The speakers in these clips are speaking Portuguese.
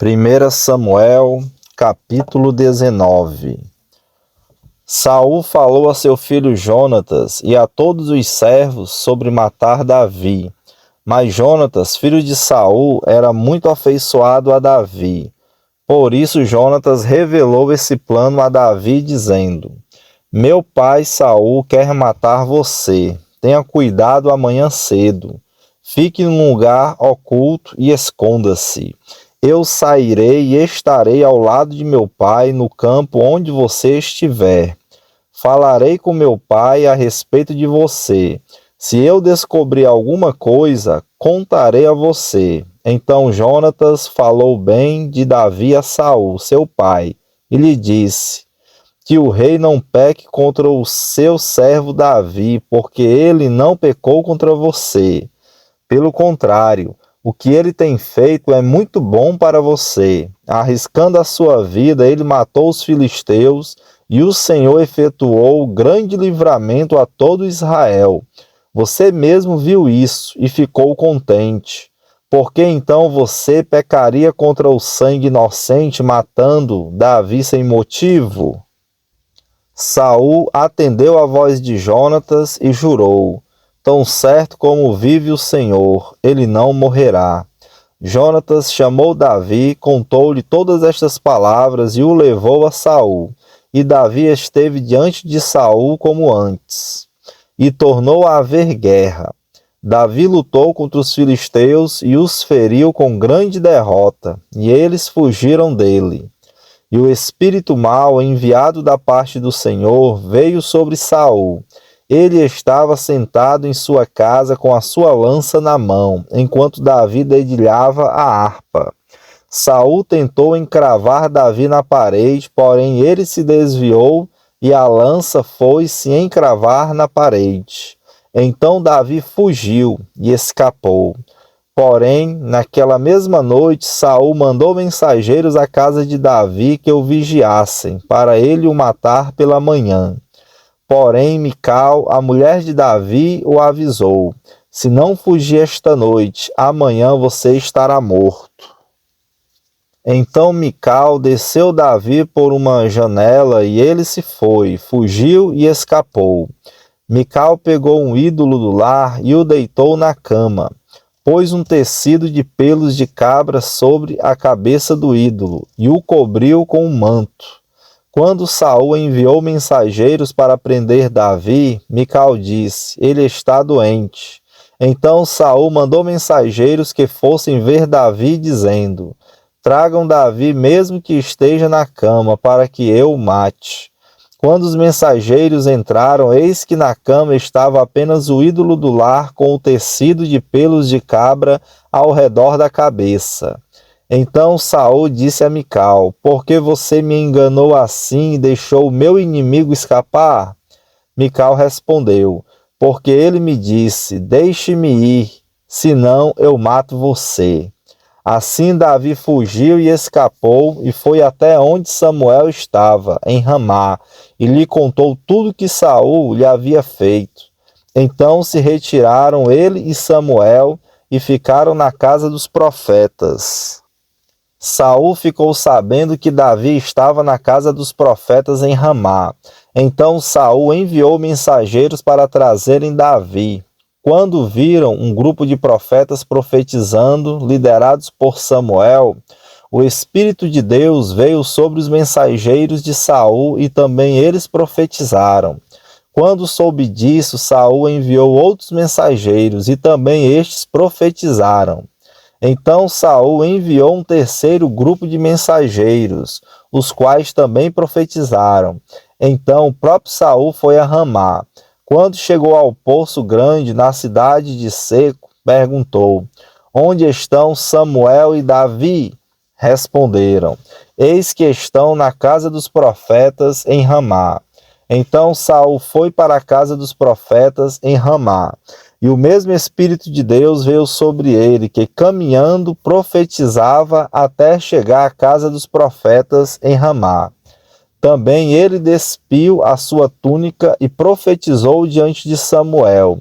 1 Samuel, capítulo 19. Saul falou a seu filho Jonatas e a todos os servos sobre matar Davi. Mas Jonatas, filho de Saul, era muito afeiçoado a Davi. Por isso Jonatas revelou esse plano a Davi, dizendo: Meu pai Saul quer matar você. Tenha cuidado amanhã cedo. Fique num lugar oculto e esconda-se. Eu sairei e estarei ao lado de meu pai no campo onde você estiver. Falarei com meu pai a respeito de você. Se eu descobrir alguma coisa, contarei a você. Então Jonatas falou bem de Davi a Saul, seu pai, e lhe disse: Que o rei não peque contra o seu servo Davi, porque ele não pecou contra você. Pelo contrário, o que ele tem feito é muito bom para você. Arriscando a sua vida, ele matou os filisteus, e o Senhor efetuou grande livramento a todo Israel. Você mesmo viu isso e ficou contente. Por que então você pecaria contra o sangue inocente, matando Davi sem motivo? Saul atendeu à voz de Jonatas e jurou: Tão certo como vive o Senhor, ele não morrerá. Jonatas chamou Davi, contou-lhe todas estas palavras e o levou a Saul. E Davi esteve diante de Saul como antes. E tornou a haver guerra. Davi lutou contra os filisteus e os feriu com grande derrota, e eles fugiram dele. E o espírito mau, enviado da parte do Senhor, veio sobre Saul. Ele estava sentado em sua casa com a sua lança na mão, enquanto Davi dedilhava a harpa. Saul tentou encravar Davi na parede, porém ele se desviou e a lança foi se encravar na parede. Então Davi fugiu e escapou. Porém, naquela mesma noite, Saul mandou mensageiros à casa de Davi que o vigiassem, para ele o matar pela manhã. Porém, Mical, a mulher de Davi, o avisou: Se não fugir esta noite, amanhã você estará morto. Então Mical desceu Davi por uma janela e ele se foi, fugiu e escapou. Mical pegou um ídolo do lar e o deitou na cama. Pôs um tecido de pelos de cabra sobre a cabeça do ídolo e o cobriu com um manto. Quando Saul enviou mensageiros para prender Davi, Mical disse: Ele está doente. Então Saul mandou mensageiros que fossem ver Davi, dizendo: Tragam Davi mesmo que esteja na cama, para que eu o mate. Quando os mensageiros entraram, eis que na cama estava apenas o ídolo do lar com o tecido de pelos de cabra ao redor da cabeça. Então Saul disse a Mical: Por que você me enganou assim e deixou o meu inimigo escapar? Mical respondeu: Porque ele me disse: Deixe-me ir, senão eu mato você. Assim Davi fugiu e escapou e foi até onde Samuel estava, em Ramá, e lhe contou tudo que Saul lhe havia feito. Então se retiraram ele e Samuel e ficaram na casa dos profetas. Saul ficou sabendo que Davi estava na casa dos profetas em Ramá. Então Saul enviou mensageiros para trazerem Davi. Quando viram um grupo de profetas profetizando, liderados por Samuel, o Espírito de Deus veio sobre os mensageiros de Saul e também eles profetizaram. Quando soube disso, Saul enviou outros mensageiros e também estes profetizaram. Então Saul enviou um terceiro grupo de mensageiros, os quais também profetizaram. Então o próprio Saul foi a Ramá. Quando chegou ao Poço Grande, na cidade de Seco, perguntou: Onde estão Samuel e Davi? Responderam: Eis que estão na casa dos profetas em Ramá. Então Saul foi para a casa dos profetas em Ramá. E o mesmo Espírito de Deus veio sobre ele, que caminhando profetizava até chegar à casa dos profetas em Ramá. Também ele despiu a sua túnica e profetizou diante de Samuel.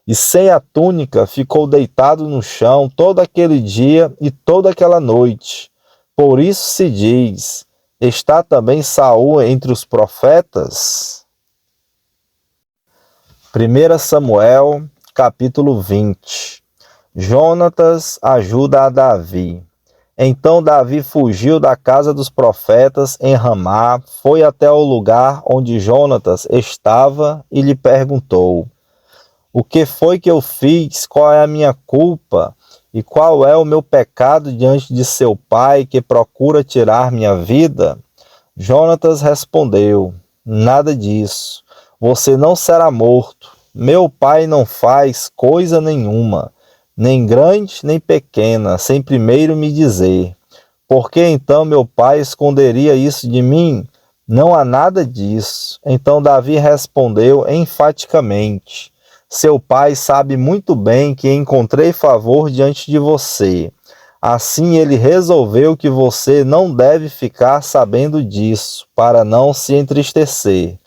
E sem a túnica ficou deitado no chão todo aquele dia e toda aquela noite. Por isso se diz: está também Saul entre os profetas? 1 Samuel, capítulo 20. Jonatas ajuda a Davi. Então Davi fugiu da casa dos profetas em Ramá, foi até o lugar onde Jonatas estava e lhe perguntou: o que foi que eu fiz? Qual é a minha culpa? E qual é o meu pecado diante de seu pai que procura tirar minha vida? Jonatas respondeu: nada disso. Você não será morto. Meu pai não faz coisa nenhuma, nem grande nem pequena, sem primeiro me dizer. Por que então meu pai esconderia isso de mim? Não há nada disso. Então Davi respondeu enfaticamente: seu pai sabe muito bem que encontrei favor diante de você. Assim ele resolveu que você não deve ficar sabendo disso, para não se entristecer.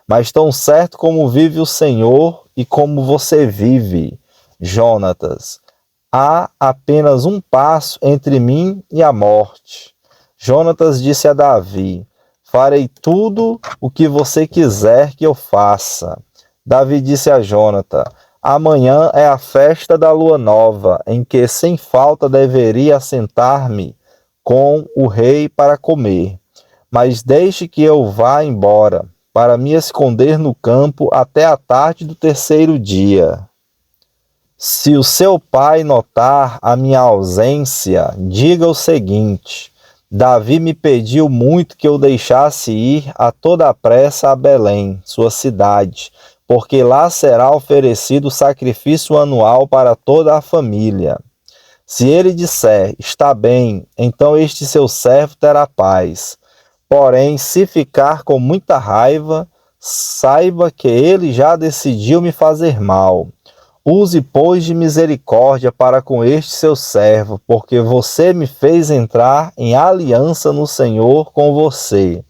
Mas tão certo como vive o Senhor e como você vive, Jonatas, há apenas um passo entre mim e a morte. Jonatas disse a Davi: farei tudo o que você quiser que eu faça. Davi disse a Jonatas: amanhã é a festa da lua nova, em que sem falta deveria assentar-me com o rei para comer. Mas deixe que eu vá embora, para me esconder no campo até a tarde do terceiro dia. Se o seu pai notar a minha ausência, diga o seguinte: Davi me pediu muito que eu deixasse ir a toda a pressa a Belém, sua cidade, porque lá será oferecido o sacrifício anual para toda a família. Se ele disser: está bem, então este seu servo terá paz. Porém, se ficar com muita raiva, saiba que ele já decidiu me fazer mal. Use, pois, de misericórdia para com este seu servo, porque você me fez entrar em aliança no Senhor com você.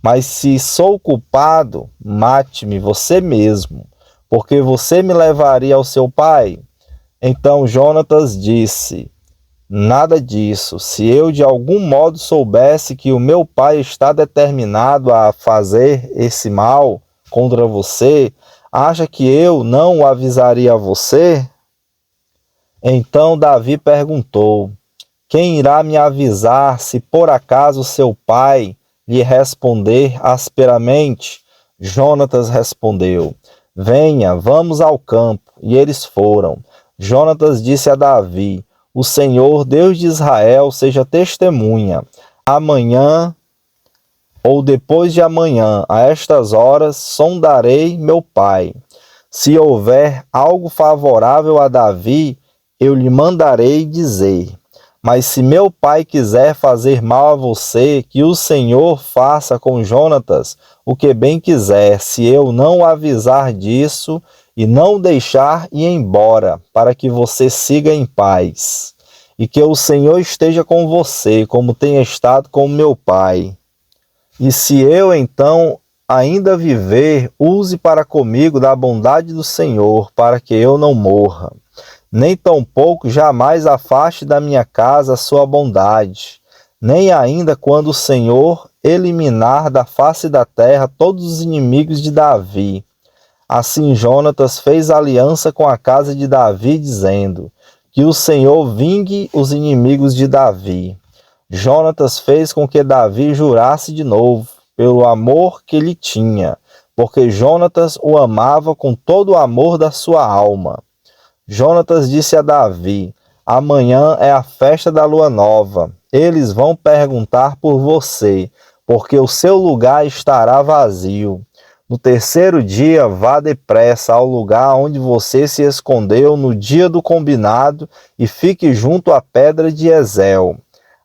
Mas se sou culpado, mate-me você mesmo, porque você me levaria ao seu pai. Então Jonatas disse: nada disso. Se eu de algum modo soubesse que o meu pai está determinado a fazer esse mal contra você, acha que eu não o avisaria a você? Então Davi perguntou: quem irá me avisar se por acaso seu pai lhe responder asperamente? Jonatas respondeu: venha, vamos ao campo. E eles foram. Jonatas disse a Davi: o Senhor, Deus de Israel, seja testemunha. Amanhã ou depois de amanhã, a estas horas, sondarei meu pai. Se houver algo favorável a Davi, eu lhe mandarei dizer. Mas se meu pai quiser fazer mal a você, que o Senhor faça com Jonatas o que bem quiser, se eu não o avisar disso e não deixar ir embora, para que você siga em paz. E que o Senhor esteja com você, como tem estado com meu pai. E se eu então ainda viver, use para comigo da bondade do Senhor, para que eu não morra. Nem tampouco jamais afaste da minha casa a sua bondade, nem ainda quando o Senhor eliminar da face da terra todos os inimigos de Davi. Assim Jonatas fez aliança com a casa de Davi, dizendo: que o Senhor vingue os inimigos de Davi. Jonatas fez com que Davi jurasse de novo, pelo amor que lhe tinha, porque Jonatas o amava com todo o amor da sua alma. Jonatas disse a Davi: amanhã é a festa da lua nova. Eles vão perguntar por você, porque o seu lugar estará vazio. No terceiro dia, vá depressa ao lugar onde você se escondeu no dia do combinado e fique junto à pedra de Ezel.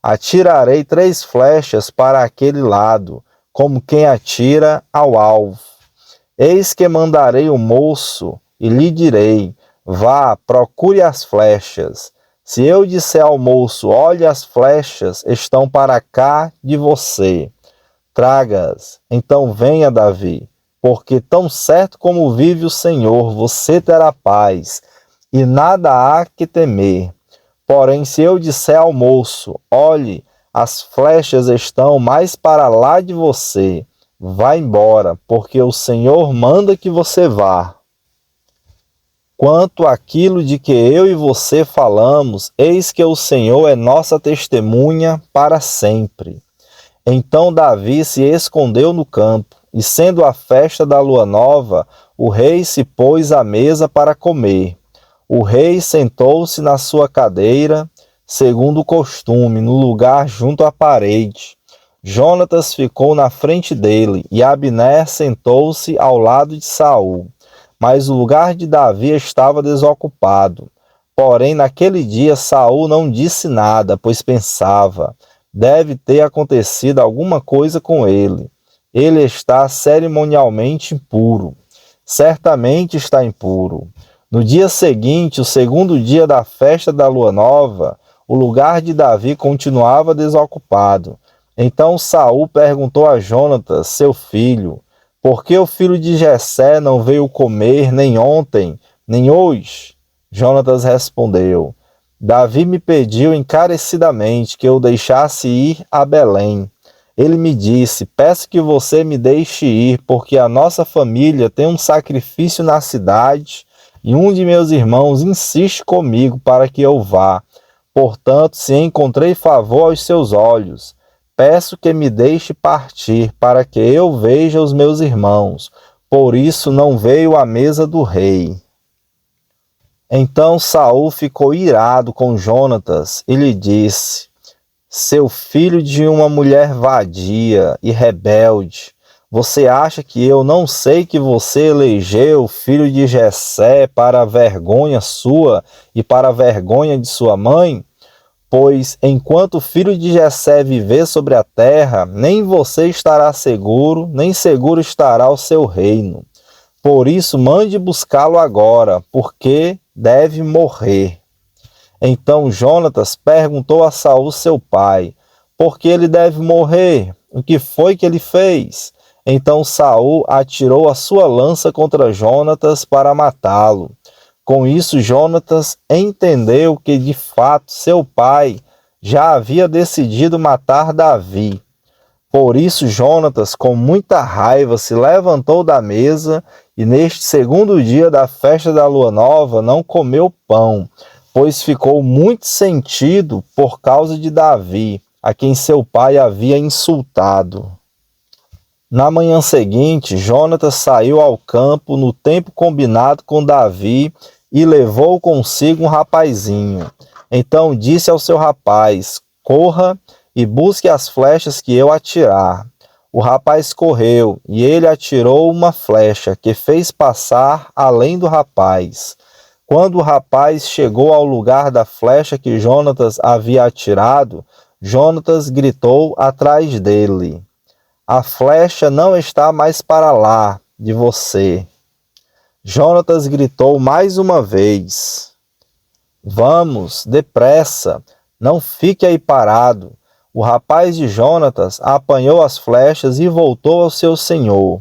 Atirarei 3 flechas para aquele lado, como quem atira ao alvo. Eis que mandarei o moço e lhe direi: vá, procure as flechas. Se eu disser ao moço: olhe, as flechas estão para cá de você, traga-as. Então venha, Davi, porque tão certo como vive o Senhor, você terá paz, e nada há que temer. Porém, se eu disser ao moço: olhe, As flechas estão mais para lá de você. Vá embora, porque o Senhor manda que você vá. Quanto àquilo de que eu e você falamos, eis que o Senhor é nossa testemunha para sempre." Então Davi se escondeu no campo, e sendo a festa da lua nova, o rei se pôs à mesa para comer. O rei sentou-se na sua cadeira, segundo o costume, no lugar junto à parede. Jonatas ficou na frente dele, e Abner sentou-se ao lado de Saul. Mas o lugar de Davi estava desocupado. Porém, naquele dia Saul não disse nada, pois pensava: deve ter acontecido alguma coisa com ele. Ele está cerimonialmente impuro. Certamente está impuro. No dia seguinte, o segundo dia da festa da lua nova, o lugar de Davi continuava desocupado. Então Saul perguntou a Jonatas, seu filho: por que o filho de Jessé não veio comer nem ontem, nem hoje? Jonatas respondeu: Davi me pediu encarecidamente que eu deixasse ir a Belém. Ele me disse: peço que você me deixe ir, porque a nossa família tem um sacrifício na cidade e um de meus irmãos insiste comigo para que eu vá. Portanto, se encontrei favor aos seus olhos, peço que me deixe partir, para que eu veja os meus irmãos. Por isso não veio à mesa do rei. Então Saul ficou irado com Jonatas e lhe disse: seu filho de uma mulher vadia e rebelde, você acha que eu não sei que você elegeu o filho de Jessé para a vergonha sua e para a vergonha de sua mãe? Pois enquanto o filho de Jessé viver sobre a terra, nem você estará seguro, nem seguro estará o seu reino. Por isso mande buscá-lo agora, porque deve morrer. Então Jonatas perguntou a Saul seu pai: por que ele deve morrer? O que foi que ele fez? Então Saul atirou a sua lança contra Jonatas para matá-lo. Com isso Jonatas entendeu que de fato seu pai já havia decidido matar Davi. Por isso Jonatas, com muita raiva, se levantou da mesa e neste segundo dia da festa da lua nova não comeu pão, pois ficou muito sentido por causa de Davi, a quem seu pai havia insultado. Na manhã seguinte, Jonatas saiu ao campo no tempo combinado com Davi e levou consigo um rapazinho. Então disse ao seu rapaz: corra e busque as flechas que eu atirar. O rapaz correu, e ele atirou uma flecha, que fez passar além do rapaz. Quando o rapaz chegou ao lugar da flecha que Jonatas havia atirado, Jonatas gritou atrás dele: a flecha não está mais para lá de você. Jonatas gritou mais uma vez: vamos, depressa, não fique aí parado. O rapaz de Jonatas apanhou as flechas e voltou ao seu senhor.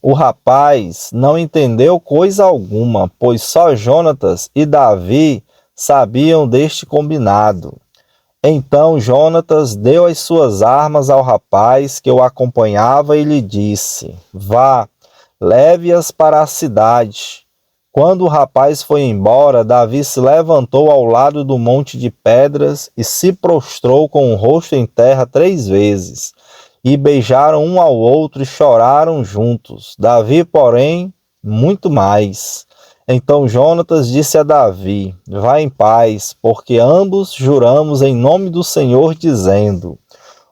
O rapaz não entendeu coisa alguma, pois só Jonatas e Davi sabiam deste combinado. Então Jonatas deu as suas armas ao rapaz que o acompanhava e lhe disse: vá, leve-as para a cidade. Quando o rapaz foi embora, Davi se levantou ao lado do monte de pedras e se prostrou com o rosto em terra 3 vezes. E beijaram um ao outro e choraram juntos. Davi, porém, muito mais. Então Jonatas disse a Davi: vá em paz, porque ambos juramos em nome do Senhor, dizendo: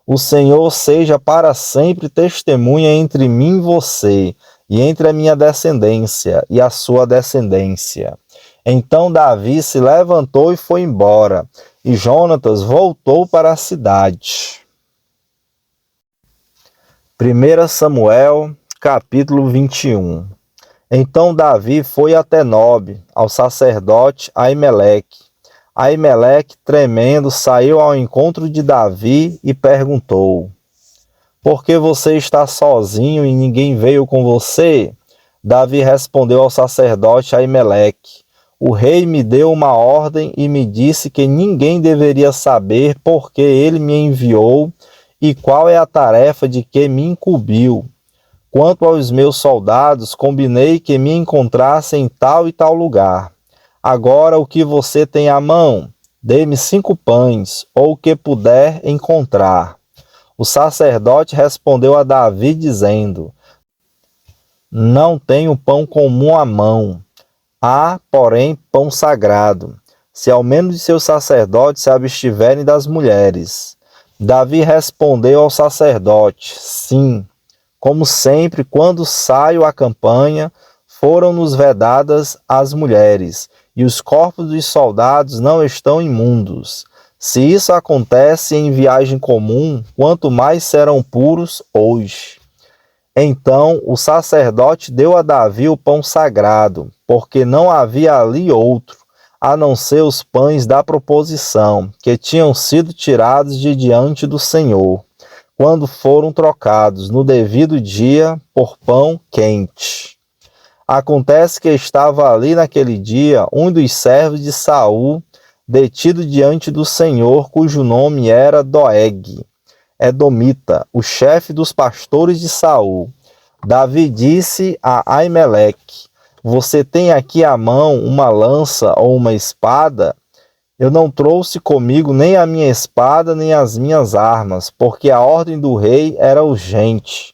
o Senhor seja para sempre testemunha entre mim e você, e entre a minha descendência e a sua descendência. Então Davi se levantou e foi embora, e Jonatas voltou para a cidade. 1 Samuel, capítulo 21. Então Davi foi até Nob, ao sacerdote Aimeleque. Aimeleque, tremendo, saiu ao encontro de Davi e perguntou: por que você está sozinho e ninguém veio com você? Davi respondeu ao sacerdote Aimeleque: O rei me deu uma ordem e me disse que ninguém deveria saber por que ele me enviou e qual é a tarefa de que me incumbiu. Quanto aos meus soldados, combinei que me encontrassem em tal e tal lugar. Agora o que você tem à mão? Dê-me 5 pães, ou o que puder encontrar. O sacerdote respondeu a Davi, dizendo: Não tenho pão comum à mão. Há, porém, pão sagrado, se ao menos de seus sacerdotes se abstiverem das mulheres. Davi respondeu ao sacerdote: Sim, como sempre, quando saio à campanha, foram-nos vedadas as mulheres, e os corpos dos soldados não estão imundos. Se isso acontece em viagem comum, quanto mais serão puros hoje. Então o sacerdote deu a Davi o pão sagrado, porque não havia ali outro, a não ser os pães da proposição, que tinham sido tirados de diante do Senhor, quando foram trocados no devido dia por pão quente. Acontece que estava ali naquele dia um dos servos de Saul, detido diante do Senhor, cujo nome era Doeg, edomita, o chefe dos pastores de Saul. Davi disse a Aimeleque: Você tem aqui à mão uma lança ou uma espada? Eu não trouxe comigo nem a minha espada nem as minhas armas, porque a ordem do rei era urgente.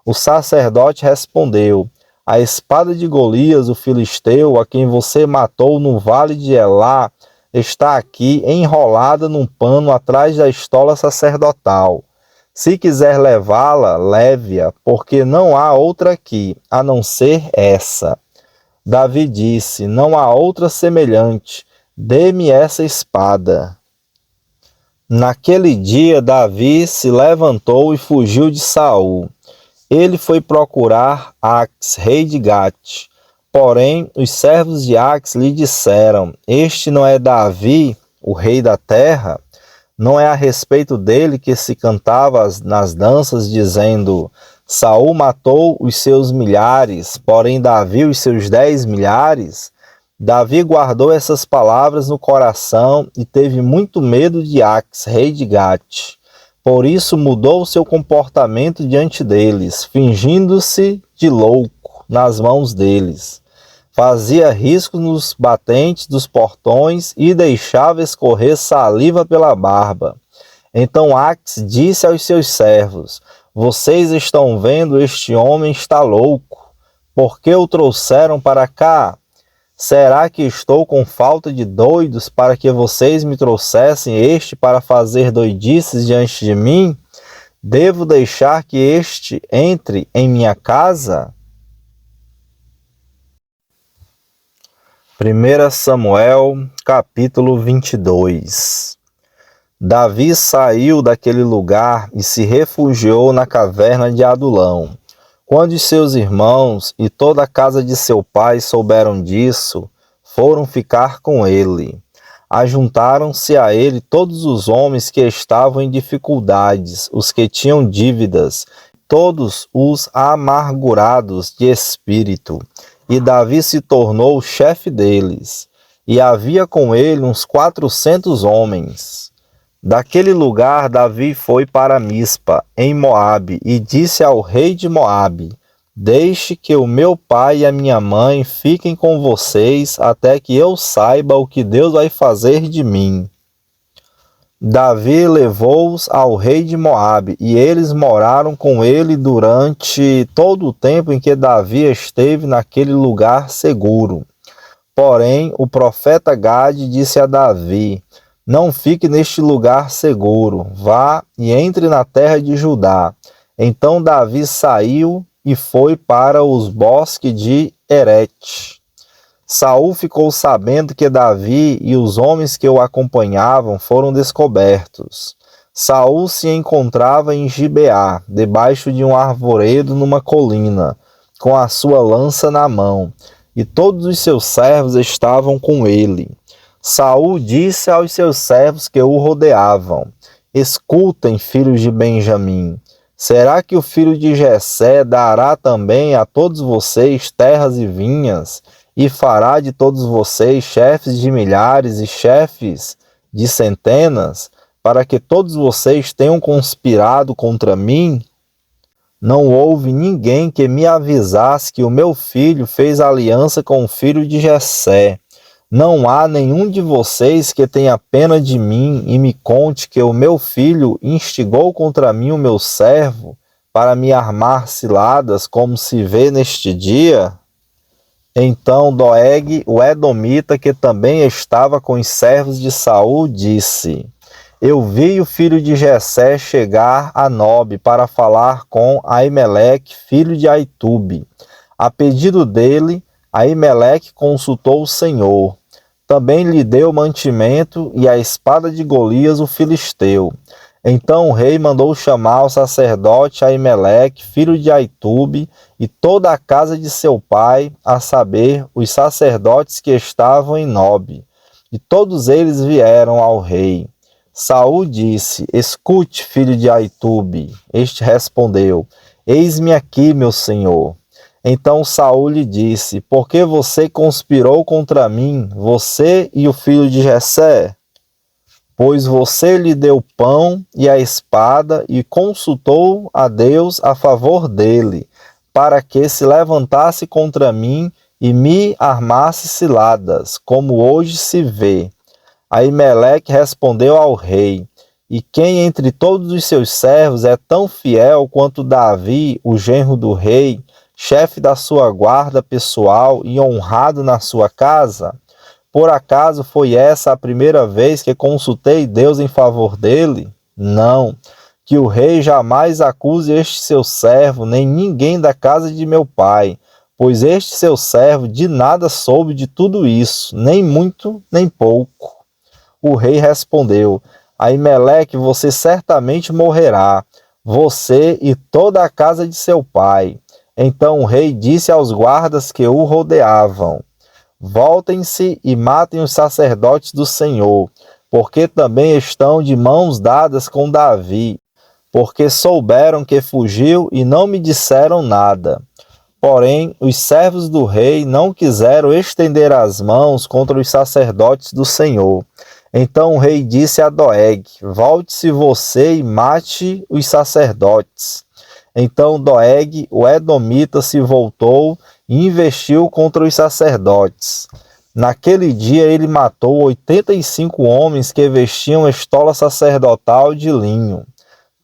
O sacerdote respondeu: A espada de Golias, o filisteu, a quem você matou no vale de Elá, está aqui enrolada num pano atrás da estola sacerdotal. Se quiser levá-la, leve-a, porque não há outra aqui, a não ser essa. Davi disse: Não há outra semelhante. Dê-me essa espada. Naquele dia, Davi se levantou e fugiu de Saul. Ele foi procurar Aques, rei de Gate. Porém, os servos de Aques lhe disseram: Este não é Davi, o rei da terra? Não é a respeito dele que se cantava nas danças, dizendo: Saul matou os seus milhares, porém Davi os seus 10 milhares? Davi guardou essas palavras no coração e teve muito medo de Aques, rei de Gate. Por isso mudou seu comportamento diante deles, fingindo-se de louco nas mãos deles. Fazia riscos nos batentes dos portões e deixava escorrer saliva pela barba. Então Aques disse aos seus servos: Vocês estão vendo, este homem está louco. Por que o trouxeram para cá? Será que estou com falta de doidos para que vocês me trouxessem este para fazer doidices diante de mim? Devo deixar que este entre em minha casa? 1 Samuel, capítulo 22. Davi saiu daquele lugar e se refugiou na caverna de Adulão. Quando os seus irmãos e toda a casa de seu pai souberam disso, foram ficar com ele. Ajuntaram-se a ele todos os homens que estavam em dificuldades, os que tinham dívidas, todos os amargurados de espírito. E Davi se tornou o chefe deles. E havia com ele uns 400 homens. Daquele lugar Davi foi para Mispa, em Moabe, e disse ao rei de Moabe: Deixe que o meu pai e a minha mãe fiquem com vocês até que eu saiba o que Deus vai fazer de mim. Davi levou-os ao rei de Moabe, e eles moraram com ele durante todo o tempo em que Davi esteve naquele lugar seguro. Porém, o profeta Gade disse a Davi: Não fique neste lugar seguro, vá e entre na terra de Judá. Então Davi saiu e foi para os bosques de Herete. Saul ficou sabendo que Davi e os homens que o acompanhavam foram descobertos. Saul se encontrava em Gibeá, debaixo de um arvoredo numa colina, com a sua lança na mão, e todos os seus servos estavam com ele. Saul disse aos seus servos que o rodeavam: Escutem, filhos de Benjamim, será que o filho de Jessé dará também a todos vocês terras e vinhas? e fará de todos vocês chefes de milhares e chefes de centenas, para que todos vocês tenham conspirado contra mim? Não houve ninguém que me avisasse que o meu filho fez aliança com o filho de Jessé. Não há nenhum de vocês que tenha pena de mim e me conte que o meu filho instigou contra mim o meu servo para me armar ciladas, como se vê neste dia? Então Doeg, o edomita, que também estava com os servos de Saul, disse: Eu vi o filho de Jessé chegar a Nobe para falar com Aimeleque, filho de Aitube. A pedido dele, Aimeleque consultou o Senhor. Também lhe deu mantimento e a espada de Golias, o filisteu. Então o rei mandou chamar o sacerdote Aimeleque, filho de Aitube, e toda a casa de seu pai, a saber, os sacerdotes que estavam em Nobe. E todos eles vieram ao rei. Saul disse: Escute, filho de Aitube. Este respondeu: Eis-me aqui, meu senhor. Então Saul lhe disse: Por que você conspirou contra mim, você e o filho de Jessé? Pois você lhe deu pão e a espada e consultou a Deus a favor dele, para que se levantasse contra mim e me armasse ciladas, como hoje se vê. Aimeleque respondeu ao rei: E quem entre todos os seus servos é tão fiel quanto Davi, o genro do rei, chefe da sua guarda pessoal e honrado na sua casa? Por acaso foi essa a primeira vez que consultei Deus em favor dele? Não, que o rei jamais acuse este seu servo, nem ninguém da casa de meu pai, pois este seu servo de nada soube de tudo isso, nem muito, nem pouco. O rei respondeu: Aimeleque, você certamente morrerá, você e toda a casa de seu pai. Então o rei disse aos guardas que o rodeavam: Voltem-se e matem os sacerdotes do Senhor, porque também estão de mãos dadas com Davi, porque souberam que fugiu e não me disseram nada. Porém, os servos do rei não quiseram estender as mãos contra os sacerdotes do Senhor. Então o rei disse a Doeg: Volte-se você e mate os sacerdotes. Então Doeg, o edomita, se voltou e investiu contra os sacerdotes. Naquele dia ele matou 85 homens que vestiam estola sacerdotal de linho.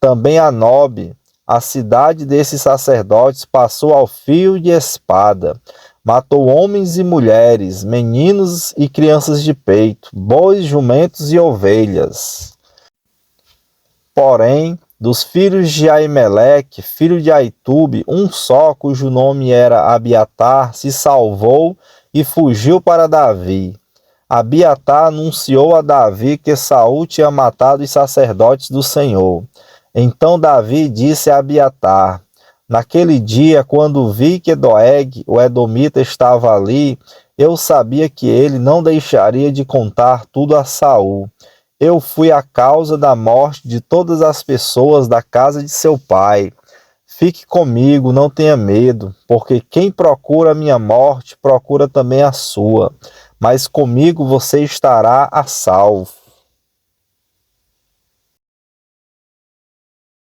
Também a Nobe, a cidade desses sacerdotes, passou ao fio de espada. Matou homens e mulheres, meninos e crianças de peito, bois, jumentos e ovelhas. Porém, dos filhos de Aimeleque, filho de Aitube, um só, cujo nome era Abiatar, se salvou e fugiu para Davi. Abiatar anunciou a Davi que Saul tinha matado os sacerdotes do Senhor. Então Davi disse a Abiatar: Naquele dia, quando vi que Doeg, o edomita, estava ali, eu sabia que ele não deixaria de contar tudo a Saul. Eu fui a causa da morte de todas as pessoas da casa de seu pai. Fique comigo, não tenha medo, porque quem procura a minha morte, procura também a sua. Mas comigo você estará a salvo.